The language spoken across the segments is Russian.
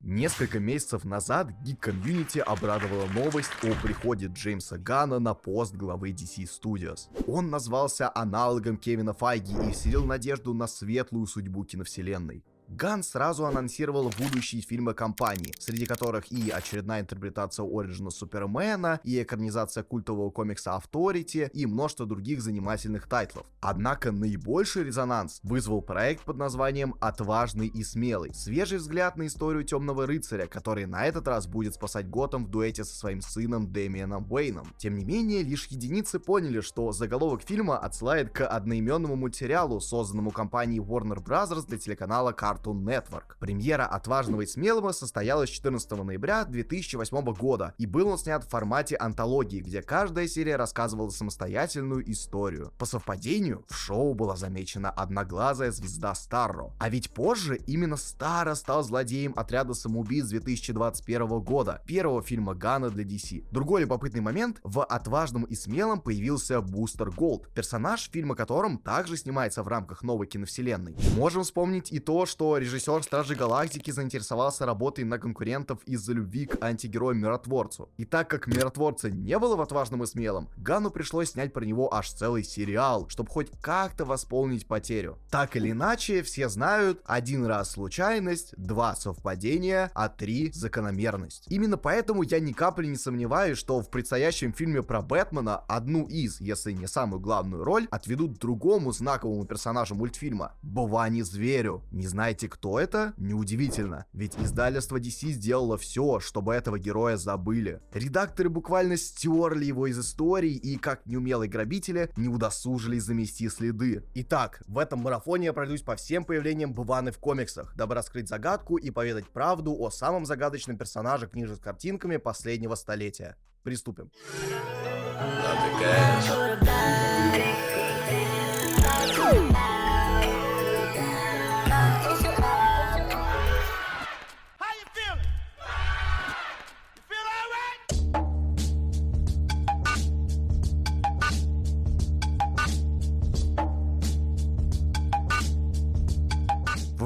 Несколько месяцев назад гик-комьюнити обрадовала новость о приходе Джеймса Ганна на пост главы DC Studios. Он назвался аналогом Кевина Файги и вселил надежду на светлую судьбу киновселенной. Ганн сразу анонсировал будущие фильмы компании, среди которых и очередная интерпретация оригина Супермена, и экранизация культового комикса Authority, и множество других занимательных тайтлов. Однако наибольший резонанс вызвал проект под названием «Отважный и смелый». Свежий взгляд на историю Темного Рыцаря, который на этот раз будет спасать Готэм в дуэте со своим сыном Дэмианом Уэйном. Тем не менее, лишь единицы поняли, что заголовок фильма отсылает к одноименному мультсериалу, созданному компанией Warner Bros. Для телеканала Cartoon Network. Премьера «Отважного и смелого» состоялась 14 ноября 2008 года, и был он снят в формате антологии, где каждая серия рассказывала самостоятельную историю. По совпадению, в шоу была замечена одноглазая звезда Старро. А ведь позже именно Старро стал злодеем отряда самоубийц 2021 года, первого фильма Ганна для DC. Другой любопытный момент: в «Отважном и смелом» появился Бустер Голд, персонаж, фильм о котором также снимается в рамках новой киновселенной. Можем вспомнить и то, что режиссер Стражей Галактики заинтересовался работой на конкурентов из-за любви к антигерою-миротворцу. И так как миротворца не было в «Отважном и смелом», Ганну пришлось снять про него аж целый сериал, чтобы хоть как-то восполнить потерю. Так или иначе, все знают: 1 раз случайность, 2 совпадения, а 3 закономерность. Именно поэтому я ни капли не сомневаюсь, что в предстоящем фильме про Бэтмена одну из, если не самую главную роль, отведут другому знаковому персонажу мультфильма — Бовани-зверю. Не знаете, кто это? Неудивительно, ведь издательство DC сделало все, чтобы этого героя забыли. Редакторы буквально стерли его из истории и, как неумелые грабители, не удосужились замести следы. Итак, в этом марафоне я пройдусь по всем появлениям Бованы в комиксах, дабы раскрыть загадку и поведать правду о самом загадочном персонаже книжек с картинками последнего столетия. Приступим.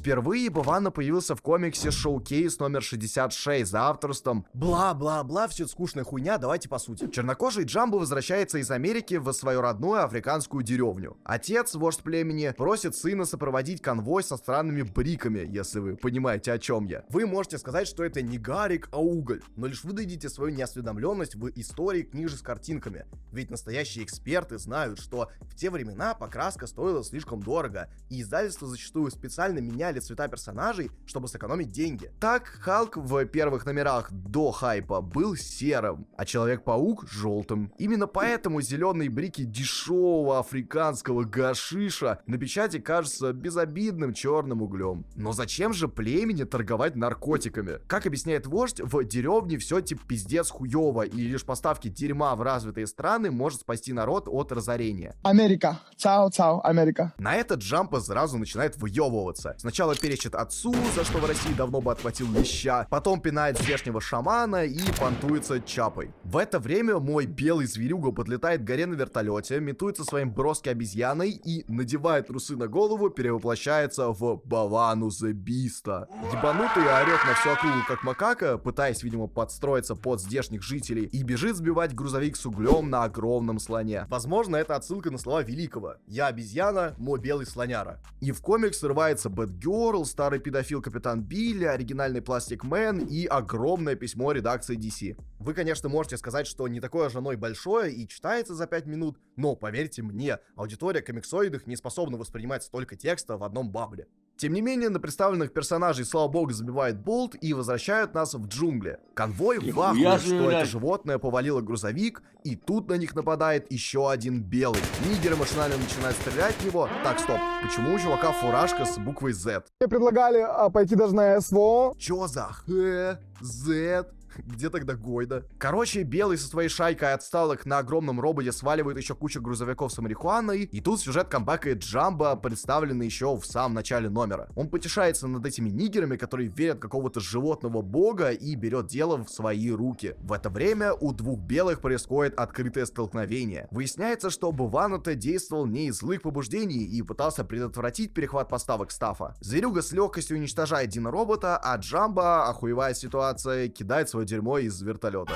Впервые Бована появился в комиксе «Шоукейс номер 66» за авторством бла-бла-бла, все это скучная хуйня, давайте по сути. Чернокожий Джамбо возвращается из Америки в свою родную африканскую деревню. Отец, вождь племени, просит сына сопроводить конвой со странными бриками, если вы понимаете, о чем я. Вы можете сказать, что это не Гарик, а уголь, но лишь вы дадите свою неосведомленность в истории книжек с картинками. Ведь настоящие эксперты знают, что в те времена покраска стоила слишком дорого, и издательства зачастую специально меняли цвета персонажей, чтобы сэкономить деньги. Так, Халк в первых номерах до хайпа был серым, а Человек-паук — желтым. Именно поэтому зеленые брики дешевого африканского гашиша на печати кажутся безобидным черным углем. Но зачем же племени торговать наркотиками? Как объясняет вождь, в деревне все типа пиздец хуево, и лишь поставки дерьма в развитые страны может спасти народ от разорения. Америка. Цао-цао, Америка. На этот Джампа сразу начинает выебываться. Сначала перечит отцу, за что в России давно бы отхватил леща, потом пинает здешнего шамана и понтуется чапой. В это время мой белый зверюга подлетает к горе на вертолете, метуется своим броски обезьяной и, надевая трусы на голову, перевоплощается в Бовану the Beast. Ебанутый орет на всю округу как макака, пытаясь, видимо, подстроиться под здешних жителей, и бежит сбивать грузовик с углем на огромном слоне. Возможно, это отсылка на слова Великого: «Я обезьяна, мой белый слоняра». И в комикс срывается Бэтгерл, старый педофил Капитан Билли, оригинальный Пластик Мэн и огромное письмо редакции DC. Вы, конечно, можете сказать, что не такое же оно и большое и читается за 5 минут, но поверьте мне, аудитория комиксоидных не способна воспринимать столько текста в одном бабле. Тем не менее, на представленных персонажей, слава богу, забивает болт и возвращают нас в джунгли. Конвой в ахуе, что это животное повалило грузовик, и тут на них нападает еще один белый. Нигеры машинально начинают стрелять в него. Так, стоп, почему у чувака фуражка с буквой Z? Мне предлагали пойти даже на СВО. Чё за Х, Z? Где тогда Гойда? Короче, Белый со своей шайкой отсталых на огромном роботе сваливает еще кучу грузовиков с марихуаной, и тут сюжет камбэкает Джамбо, представленный еще в самом начале номера. Он потешается над этими нигерами, которые верят в какого-то животного бога, и берет дело в свои руки. В это время у двух белых происходит открытое столкновение. Выясняется, что Бувано-то действовал не из злых побуждений и пытался предотвратить перехват поставок стафа. Зверюга с легкостью уничтожает диноробота, а Джамбо, охуевая ситуация, кидает свое дерьмо из вертолета.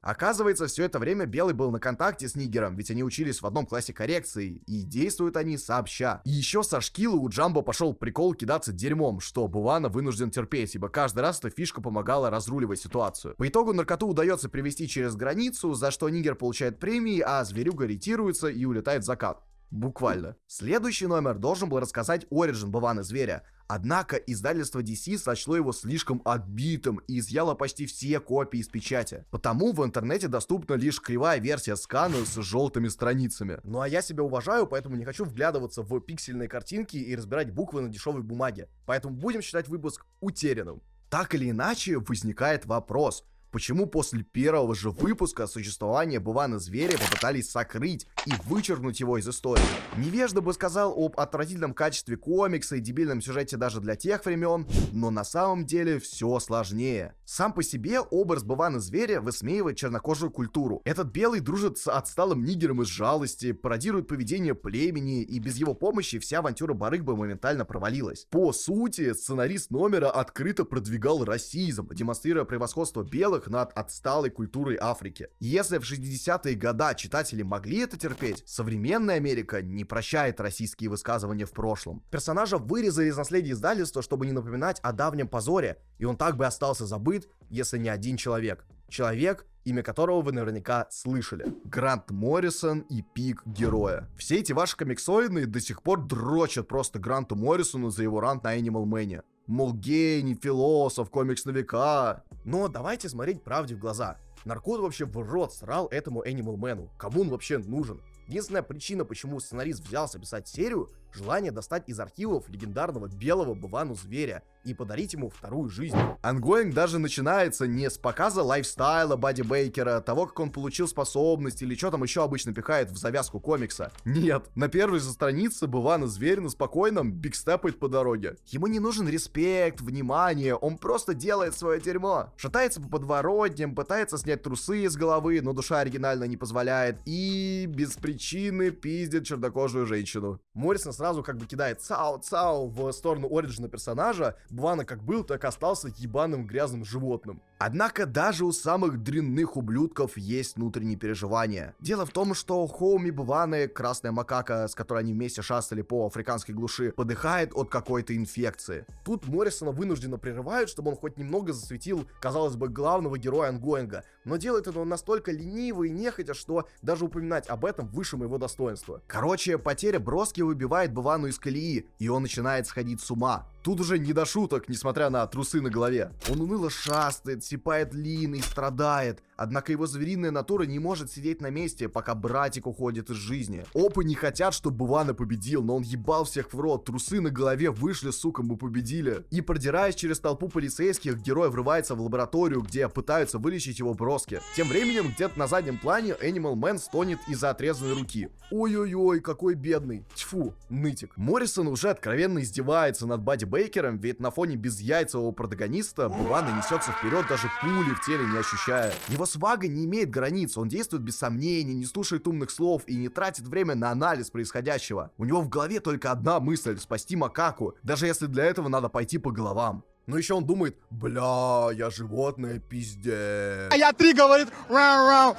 Оказывается, все это время Белый был на контакте с нигером, ведь они учились в одном классе коррекции, и действуют они сообща. И еще со шкилы у Джамбо пошел прикол кидаться дерьмом, что Бувано вынужден терпеть, ибо каждый раз эта фишка помогала разруливать ситуацию. По итогу наркоту удается привести через границу, за что нигер получает премии, а зверюга ретируется и улетает в закат. Буквально. Следующий номер должен был рассказать оригин Бувано-зверя. Однако издательство DC сочло его слишком отбитым и изъяло почти все копии из печати. Потому в интернете доступна лишь кривая версия скана с желтыми страницами. Ну а я себя уважаю, поэтому не хочу вглядываться в пиксельные картинки и разбирать буквы на дешевой бумаге. Поэтому будем считать выпуск утерянным. Так или иначе, возникает вопрос. Почему после первого же выпуска существование Бувано-зверя попытались сокрыть и вычеркнуть его из истории? Невежда бы сказал об отвратительном качестве комикса и дебильном сюжете даже для тех времен, но на самом деле все сложнее. Сам по себе образ Бувано-зверя высмеивает чернокожую культуру. Этот белый дружит с отсталым нигером из жалости, пародирует поведение племени, и без его помощи вся авантюра барыг бы моментально провалилась. По сути, сценарист номера открыто продвигал расизм, демонстрируя превосходство белых над отсталой культурой Африки. Если в 60-е годы читатели могли это терпеть, современная Америка не прощает российские высказывания в прошлом. Персонажа вырезали из наследия издательства, чтобы не напоминать о давнем позоре, и он так бы остался забыт, если не один человек. Человек, имя которого вы наверняка слышали. Грант Моррисон и пик героя. Все эти ваши комиксоиды до сих пор дрочат просто Гранту Моррисону за его рант на Animal Man. Мол, гений, философ, комикс на века. Но давайте смотреть правде в глаза. Наркот вообще в рот срал этому Animal Man. Кому он вообще нужен? Единственная причина, почему сценарист взялся писать серию, желание достать из архивов легендарного белого Бувано-зверя и подарить ему вторую жизнь. Ангоинг даже начинается не с показа лайфстайла Бадди Бейкера, того, как он получил способность или что там еще обычно пихает в завязку комикса. Нет, на первой же странице Бувано-зверь на спокойном бигстепает по дороге. Ему не нужен респект, внимание, он просто делает свое дерьмо. Шатается по подворотням, пытается снять трусы из головы, но душа оригинально не позволяет, и без причины пиздит чернокожую женщину. Моррисон сразу как бы кидает цау-цау в сторону оригина персонажа. Бувано как был, так и остался ебаным грязным животным. Однако даже у самых дрянных ублюдков есть внутренние переживания. Дело в том, что Хоуми Бувано, красная макака, с которой они вместе шастали по африканской глуши, подыхает от какой-то инфекции. Тут Моррисона вынужденно прерывают, чтобы он хоть немного засветил, казалось бы, главного героя ангоинга. Но делает это он настолько лениво и нехотя, что даже упоминать об этом выше моего достоинства. Короче, потеря броски выбивает Бувану из колеи, и он начинает сходить с ума. Тут уже не до шуток, несмотря на трусы на голове. Он уныло шастает, сипает лины и страдает. Однако его звериная натура не может сидеть на месте, пока братик уходит из жизни. Опы не хотят, чтобы Бувано победил, но он ебал всех в рот. Трусы на голове вышли, сука, мы победили. И продираясь через толпу полицейских, герой врывается в лабораторию, где пытаются вылечить его броски. Тем временем, где-то на заднем плане Animal Man стонет из-за отрезанной руки. Ой-ой-ой, какой бедный. Тьфу, нытик. Моррисон уже откровенно издевается над Бадди Бейкером, ведь на фоне безяйцевого протагониста Бувано несется вперед, даже пули в теле не ощущая. Его свага не имеет границ, он действует без сомнений, не слушает умных слов и не тратит время на анализ происходящего. У него в голове только одна мысль — спасти макаку, даже если для этого надо пойти по головам. Но еще он думает: бля, я животное, пиздец. Я 3 говорит рау-рау,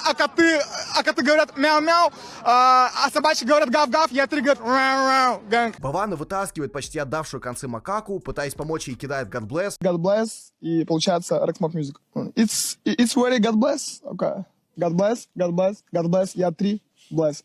а коты говорят мяу-мяу, а собачки говорят гав-гав, я 3 говорит рау-рау, ганг. Бувано вытаскивает почти отдавшую концы макаку, пытаясь помочь ей, кидает God Bless. God bless, и получается Rexmark Music. It's very God bless, okay. God bless, God bless, God bless, я 3, bless.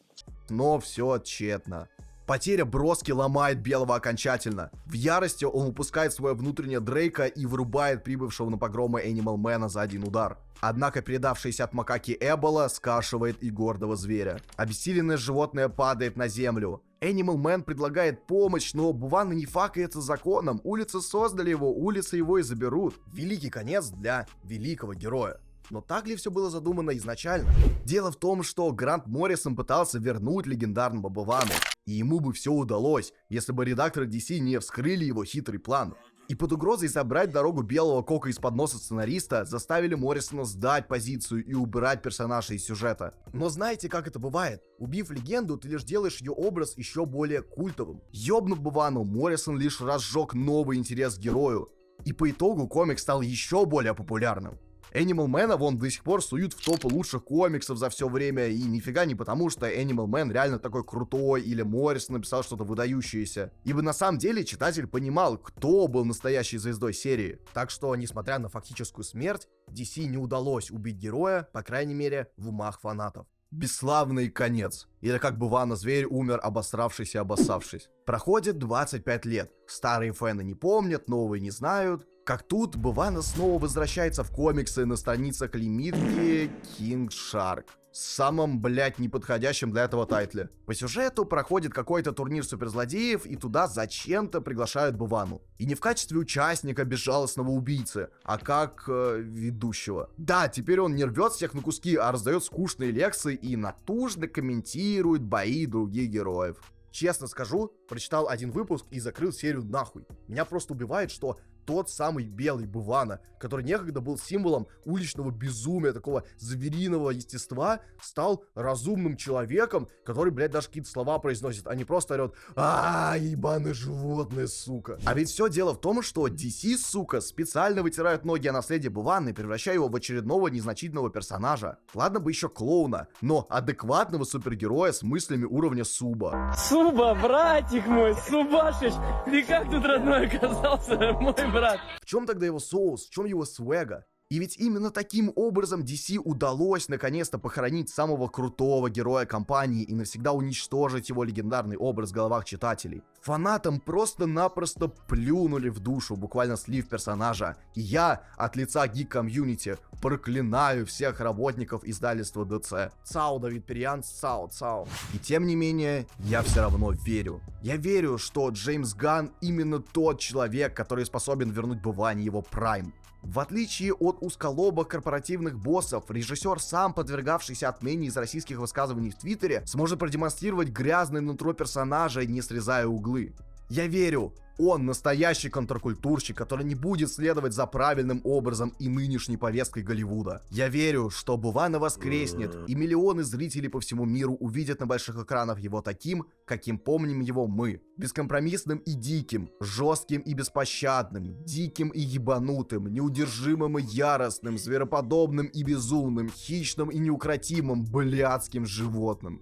Но все тщетно. Потеря броски ломает Белого окончательно. В ярости он упускает свое внутреннее Дрейка и вырубает прибывшего на погромы Animal Man за один удар. Однако передавшаяся от макаки Эбола скашивает и гордого зверя. Обессиленное животное падает на землю. Animal Man предлагает помощь, но Бувана не факается законом. Улицы создали его, улицы его и заберут. Великий конец для великого героя. Но так ли все было задумано изначально? Дело в том, что Грант Моррисон пытался вернуть легендарного Бувану. И ему бы все удалось, если бы редакторы DC не вскрыли его хитрый план. И под угрозой забрать дорогу Белого Кока из-под носа сценариста заставили Моррисона сдать позицию и убирать персонажа из сюжета. Но знаете, как это бывает? Убив легенду, ты лишь делаешь ее образ еще более культовым. Ёбнув Бувану, Моррисон лишь разжег новый интерес к герою. И по итогу комикс стал еще более популярным. Animal Man вон до сих пор суют в топы лучших комиксов за все время, и нифига не потому, что Animal Man реально такой крутой, или Моррисон написал что-то выдающееся. Ибо на самом деле читатель понимал, кто был настоящей звездой серии. Так что, несмотря на фактическую смерть, DC не удалось убить героя, по крайней мере, в умах фанатов. Бесславный конец. Или как Бувана зверь умер, обосравшись и обоссавшись. Проходит 25 лет. Старые фэны не помнят, новые не знают. Как тут Бувана снова возвращается в комиксы на страницах лимитки King Shark. Самым, блять, неподходящим для этого тайтле. По сюжету проходит какой-то турнир суперзлодеев, и туда зачем-то приглашают Бувану. И не в качестве участника безжалостного убийцы, а как ведущего. Да, теперь он не рвет всех на куски, а раздает скучные лекции и натужно комментирует бои других героев. Честно скажу, прочитал один выпуск и закрыл серию нахуй. Меня просто убивает, что тот самый белый Бувана, который некогда был символом уличного безумия, такого звериного естества, стал разумным человеком, который, блядь, даже какие-то слова произносит, а не просто орет: ебаное животное, сука. А ведь все дело в том, что DC, сука, специально вытирают ноги о наследие Буваны, превращая его в очередного незначительного персонажа. Ладно бы еще клоуна, но адекватного супергероя с мыслями уровня Суба. Суба, братик мой, Субашич, ты как тут родной оказался, мой брат? В чем тогда его соус, в чем его свега? И ведь именно таким образом DC удалось наконец-то похоронить самого крутого героя компании и навсегда уничтожить его легендарный образ в головах читателей. Фанатам просто-напросто плюнули в душу, буквально слив персонажа. И я от лица гик-комьюнити проклинаю всех работников издательства DC. Цао, Давид Перьян, цао, цао. И тем не менее, я все равно верю. Я верю, что Джеймс Ганн именно тот человек, который способен вернуть Буване его прайм. В отличие от узколобых корпоративных боссов, режиссер, сам подвергавшийся отмене из российских высказываний в Твиттере, сможет продемонстрировать грязное нутро персонажа, не срезая углы. Я верю, он настоящий контркультурщик, который не будет следовать за правильным образом и нынешней повесткой Голливуда. Я верю, что Бувана воскреснет, и миллионы зрителей по всему миру увидят на больших экранах его таким, каким помним его мы. Бескомпромиссным и диким, жестким и беспощадным, диким и ебанутым, неудержимым и яростным, звероподобным и безумным, хищным и неукротимым, блядским животным.